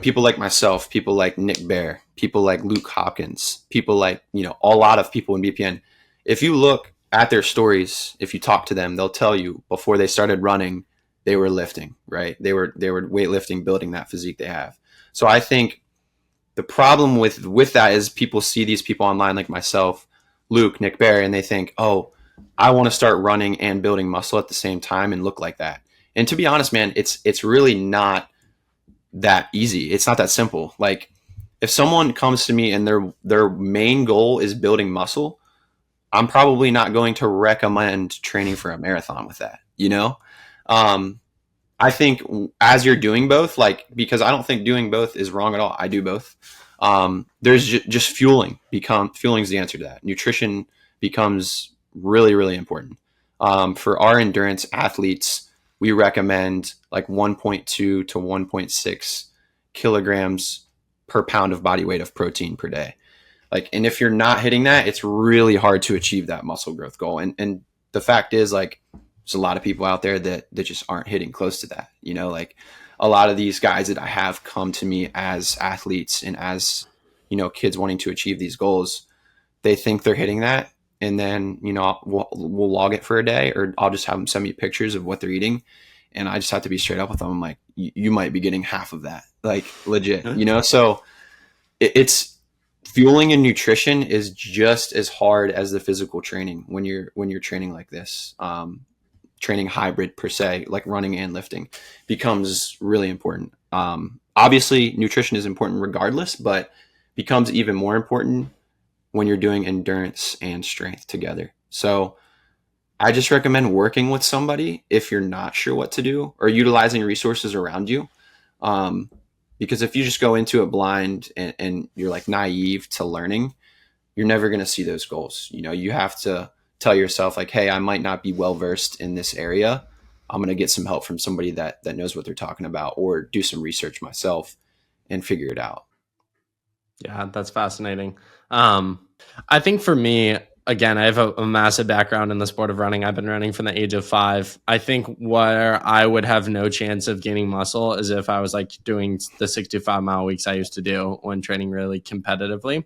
people like myself, people like Nick Bear, people like Luke Hopkins, people like, a lot of people in BPN, if you look at their stories, if you talk to them, they'll tell you before they started running, they were lifting, right? They were weightlifting, building that physique they have. So I think the problem with that is people see these people online like myself, Luke, Nick Bear, and they think, oh, I want to start running and building muscle at the same time and look like that. And to be honest, man, it's really not that easy. It's not that simple. Like if someone comes to me and their main goal is building muscle, I'm probably not going to recommend training for a marathon with that, I think as you're doing both, like, because I don't think doing both is wrong at all. I do both. There's just fueling is the answer to that. Nutrition becomes really, really important. For our endurance athletes, we recommend like 1.2 to 1.6 kilograms per pound of body weight of protein per day. Like, and if you're not hitting that, it's really hard to achieve that muscle growth goal. And the fact is, like, there's a lot of people out there that just aren't hitting close to that. Like a lot of these guys that I have come to me as athletes and as, kids wanting to achieve these goals, they think they're hitting that. And then, we'll log it for a day, or I'll just have them send me pictures of what they're eating. And I just have to be straight up with them. I'm like, you might be getting half of that, like legit, So it's fueling and nutrition is just as hard as the physical training when you're training like this. Training hybrid per se, like running and lifting, becomes really important. Obviously, nutrition is important regardless, but becomes even more important when you're doing endurance and strength together. So I just recommend working with somebody if you're not sure what to do, or utilizing resources around you. Because if you just go into it blind and you're like naive to learning, you're never going to see those goals. You have to tell yourself like, hey, I might not be well-versed in this area. I'm going to get some help from somebody that knows what they're talking about, or do some research myself and figure it out. Yeah, that's fascinating. I think for me, again, I have a massive background in the sport of running. I've been running from the age of 5. I think where I would have no chance of gaining muscle is if I was like doing the 65-mile weeks I used to do when training really competitively.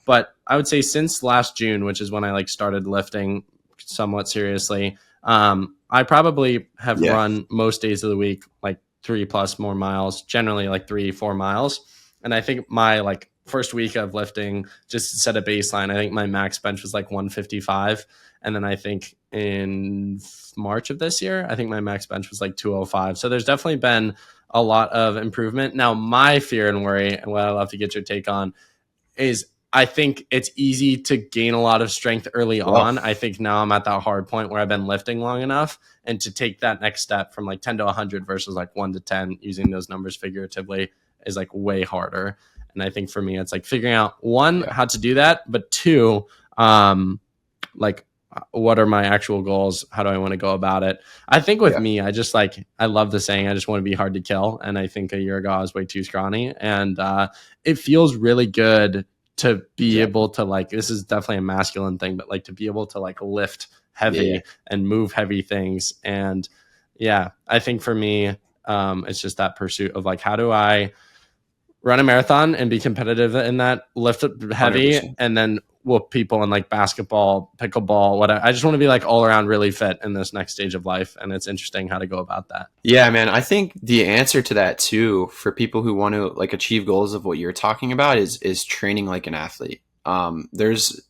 But I would say since last June, which is when I like started lifting somewhat seriously, I probably have run most days of the week, like 3+ more miles, generally like 3-4 miles. And I think my like first week of lifting, just to set a baseline, I think my max bench was like 155. And then I think in March of this year, I think my max bench was like 205. So there's definitely been a lot of improvement. Now, my fear and worry, and what I'd love to get your take on, is I think it's easy to gain a lot of strength early on. I think now I'm at that hard point where I've been lifting long enough, and to take that next step from like 10 to 100 versus like 1 to 10, using those numbers figuratively, is like way harder. And I think for me, it's like figuring out how to do that, but 2, like what are my actual goals? How do I want to go about it? I think with me, I just like, I love the saying, I just want to be hard to kill. And I think a year ago I was way too scrawny, and it feels really good to be able to like, this is definitely a masculine thing, but like to be able to like lift heavy and move heavy things. And yeah, I think for me, it's just that pursuit of like, how do I run a marathon and be competitive in that, lift heavy, 100%. and then whoop people in like basketball, pickleball, whatever. I just want to be like all around really fit in this next stage of life. And it's interesting how to go about that. Yeah, man. I think the answer to that too, for people who want to like achieve goals of what you're talking about, is training like an athlete. There's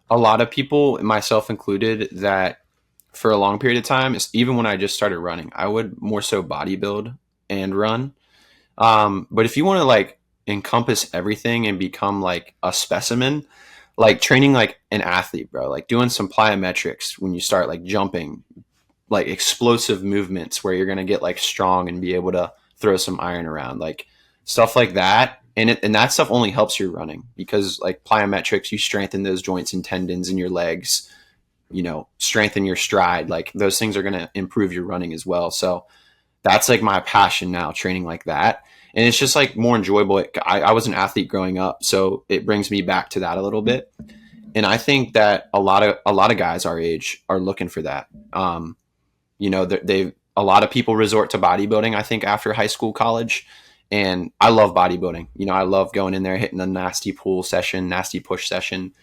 a lot of people, myself included, that for a long period of time, even when I just started running, I would more so bodybuild and run. But if you want to like encompass everything and become like a specimen, like training like an athlete, bro, like doing some plyometrics when you start like jumping, like explosive movements where you're going to get like strong and be able to throw some iron around, like stuff like that. And that stuff only helps your running, because like plyometrics, you strengthen those joints and tendons in your legs, strengthen your stride. Like those things are going to improve your running as well. So that's like my passion now, training like that. And it's just like more enjoyable. I was an athlete growing up, so it brings me back to that a little bit. And I think that a lot of guys our age are looking for that. A lot of people resort to bodybuilding, I think, after high school, college. And I love bodybuilding. I love going in there, hitting a nasty pull session, nasty push session,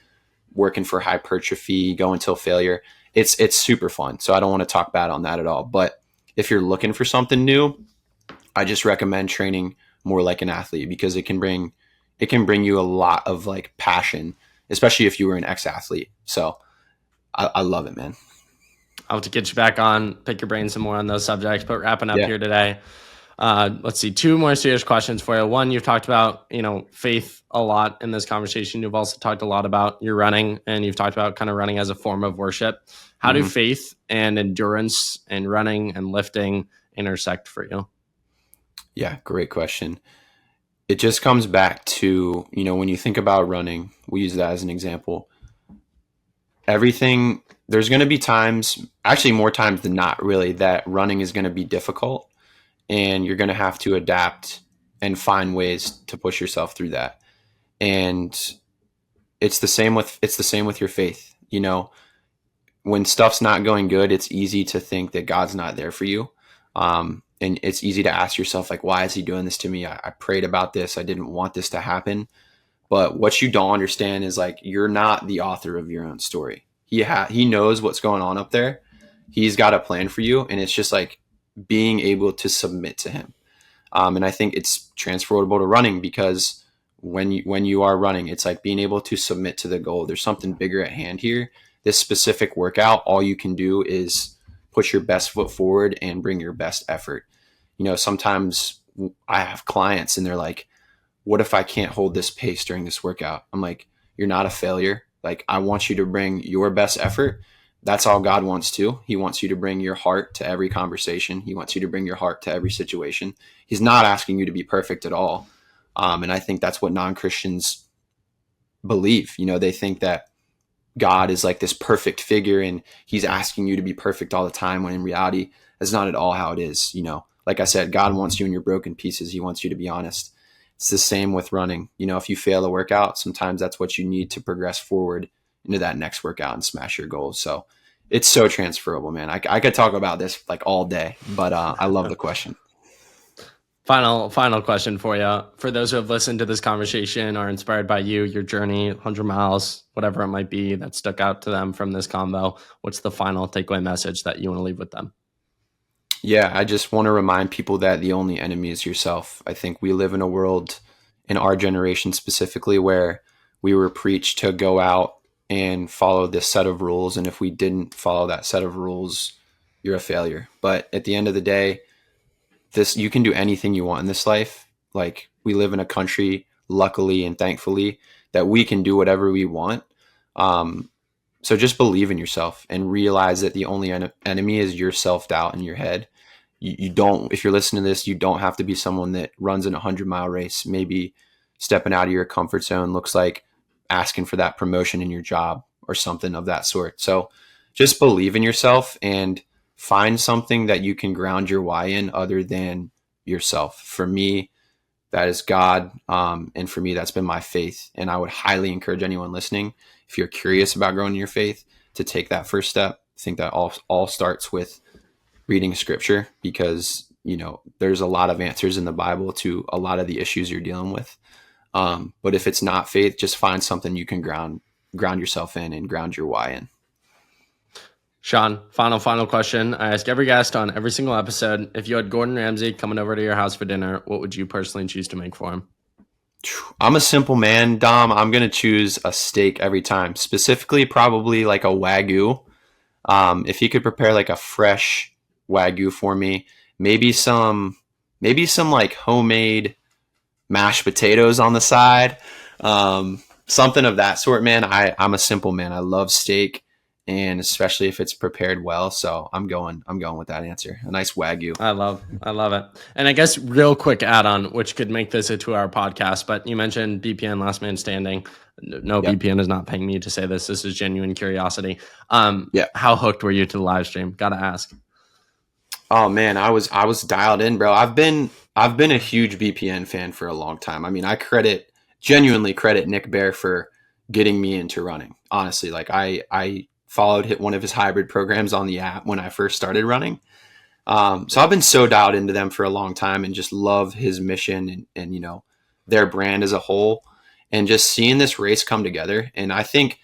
working for hypertrophy, going till failure. It's super fun. So I don't want to talk bad on that at all. But if you're looking for something new, I just recommend training more like an athlete, because it can bring you a lot of like passion, especially if you were an ex-athlete. So I love it, man. I'll have to get you back on, pick your brain some more on those subjects. But wrapping up here today, let's see, 2 more serious questions for you. One, you've talked about, faith a lot in this conversation. You've also talked a lot about your running, and you've talked about kind of running as a form of worship. How do faith and endurance and running and lifting intersect for you? Yeah, great question. It just comes back to, when you think about running, we use that as an example. There's going to be times, actually more times than not really, that running is going to be difficult, and you're going to have to adapt and find ways to push yourself through that. And it's the same with your faith. When stuff's not going good, it's easy to think that God's not there for you. And it's easy to ask yourself, like, why is he doing this to me? I prayed about this. I didn't want this to happen. But what you don't understand is, like, you're not the author of your own story. He knows what's going on up there. He's got a plan for you. And it's just like being able to submit to him. And I think it's transferable to running, because when you are running, it's like being able to submit to the goal. There's something bigger at hand here. This specific workout, all you can do is put your best foot forward and bring your best effort. Sometimes I have clients and they're like, what if I can't hold this pace during this workout? I'm like, you're not a failure. Like, I want you to bring your best effort. That's all God wants to. He wants you to bring your heart to every conversation. He wants you to bring your heart to every situation. He's not asking you to be perfect at all. And I think that's what non-Christians believe. They think that God is like this perfect figure and he's asking you to be perfect all the time, when in reality, that's not at all how it is. Like I said, God wants you in your broken pieces. He wants you to be honest. It's the same with running. If you fail a workout, sometimes that's what you need to progress forward into that next workout and smash your goals. So it's so transferable, man. I could talk about this like all day, but I love the question. Final question for you. For those who have listened to this conversation, are inspired by you, your journey, 100 miles, whatever it might be that stuck out to them from this convo, what's the final takeaway message that you want to leave with them? Yeah, I just want to remind people that the only enemy is yourself. I think we live in a world, in our generation specifically, where we were preached to go out and follow this set of rules. And if we didn't follow that set of rules, you're a failure. But at the end of the day, you can do anything you want in this life. Like, we live in a country, luckily and thankfully, that we can do whatever we want. So just believe in yourself and realize that the only enemy is your self-doubt in your head. You don't, if you're listening to this, you don't have to be someone that runs in a 100-mile race. Maybe stepping out of your comfort zone looks like asking for that promotion in your job or something of that sort. So just believe in yourself and find something that you can ground your why in other than yourself. For me, That is God. And for me, that's been my faith. And I would highly encourage anyone listening, if you're curious about growing in your faith, to take that first step. I think that all starts with reading scripture, because, there's a lot of answers in the Bible to a lot of the issues you're dealing with. But if it's not faith, just find something you can ground yourself in and ground your why in. Sean, final question. I ask every guest on every single episode, if you had Gordon Ramsay coming over to your house for dinner, what would you personally choose to make for him? I'm a simple man, Dom. I'm going to choose a steak every time, specifically probably like a Wagyu. If he could prepare like a fresh Wagyu for me, maybe some like homemade mashed potatoes on the side, something of that sort, man. I'm a simple man. I love steak, and especially if it's prepared well. So I'm going with that answer. A nice Wagyu. I love it. And I guess real quick add on, which could make this a 2-hour podcast, but you mentioned BPN, Last Man Standing. No, yep. BPN is not paying me to say this. This is genuine curiosity. How hooked were you to the live stream? Gotta ask. Oh man, I was dialed in, bro. I've been a huge BPN fan for a long time. I mean, I genuinely credit Nick Bear for getting me into running. Honestly, like I followed one of his hybrid programs on the app when I first started running. So I've been so dialed into them for a long time, and just love his mission and their brand as a whole, and just seeing this race come together. And I think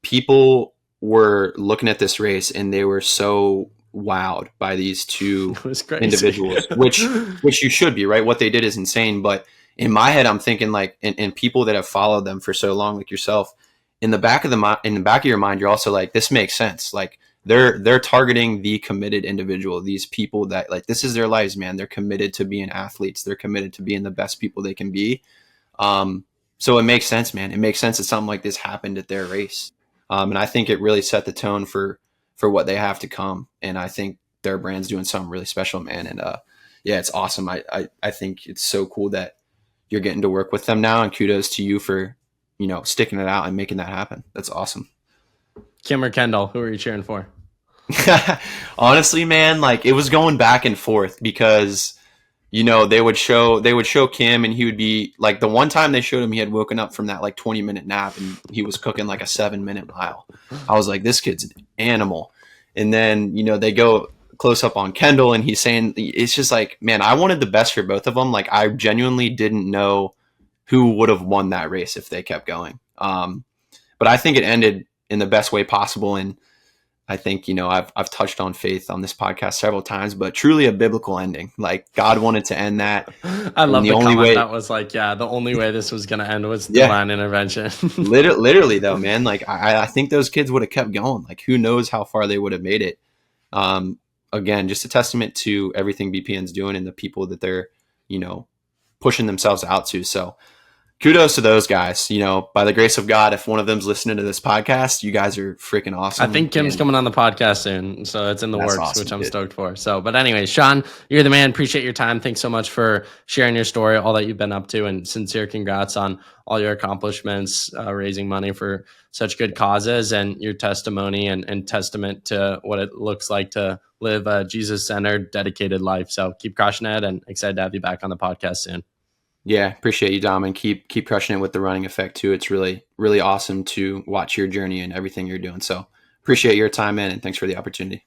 people were looking at this race and they were so wowed by these two individuals, which you should be, right? What they did is insane. But in my head, I'm thinking like, and people that have followed them for so long, like yourself, in the back of your mind, you're also like, this makes sense. Like they're targeting the committed individual, these people that like, this is their lives, man. They're committed to being athletes. They're committed to being the best people they can be. So it makes sense, man. It makes sense that something like this happened at their race. And I think it really set the tone for what they have to come. And I think their brand's doing something really special, man. And it's awesome. I think it's so cool that you're getting to work with them now, and kudos to you for, sticking it out and making that happen. That's awesome. Kim or Kendall, who are you cheering for? Honestly, man, like it was going back and forth, because they would show Kim, and he would be like, the one time they showed him, he had woken up from that like 20-minute nap and he was cooking like a 7-minute mile. I was like, this kid's an animal. And then, they go close up on Kendall, and he's saying, it's just like, man, I wanted the best for both of them. Like I genuinely didn't know who would have won that race if they kept going. But I think it ended in the best way possible. And I think, I've touched on faith on this podcast several times, but truly a biblical ending. Like God wanted to end that. I love the only comment that was like, the only way this was going to end was divine intervention. Literally though, man, like I think those kids would have kept going. Like who knows how far they would have made it. Again, just a testament to everything BPN's doing and the people that they're, pushing themselves out to. So kudos to those guys. By the grace of God, if one of them's listening to this podcast, you guys are freaking awesome. I think Kim's coming on the podcast soon, so it's in the works, awesome, which I'm stoked for. So, but anyway, Sean, you're the man. Appreciate your time. Thanks so much for sharing your story, all that you've been up to, and sincere congrats on all your accomplishments, raising money for such good causes, and your testimony and testament to what it looks like to live a Jesus-centered, dedicated life. So keep crushing it, and excited to have you back on the podcast soon. Yeah, appreciate you, Dom, and keep crushing it with the running effect too. It's really, really awesome to watch your journey and everything you're doing. So appreciate your time, man, and thanks for the opportunity.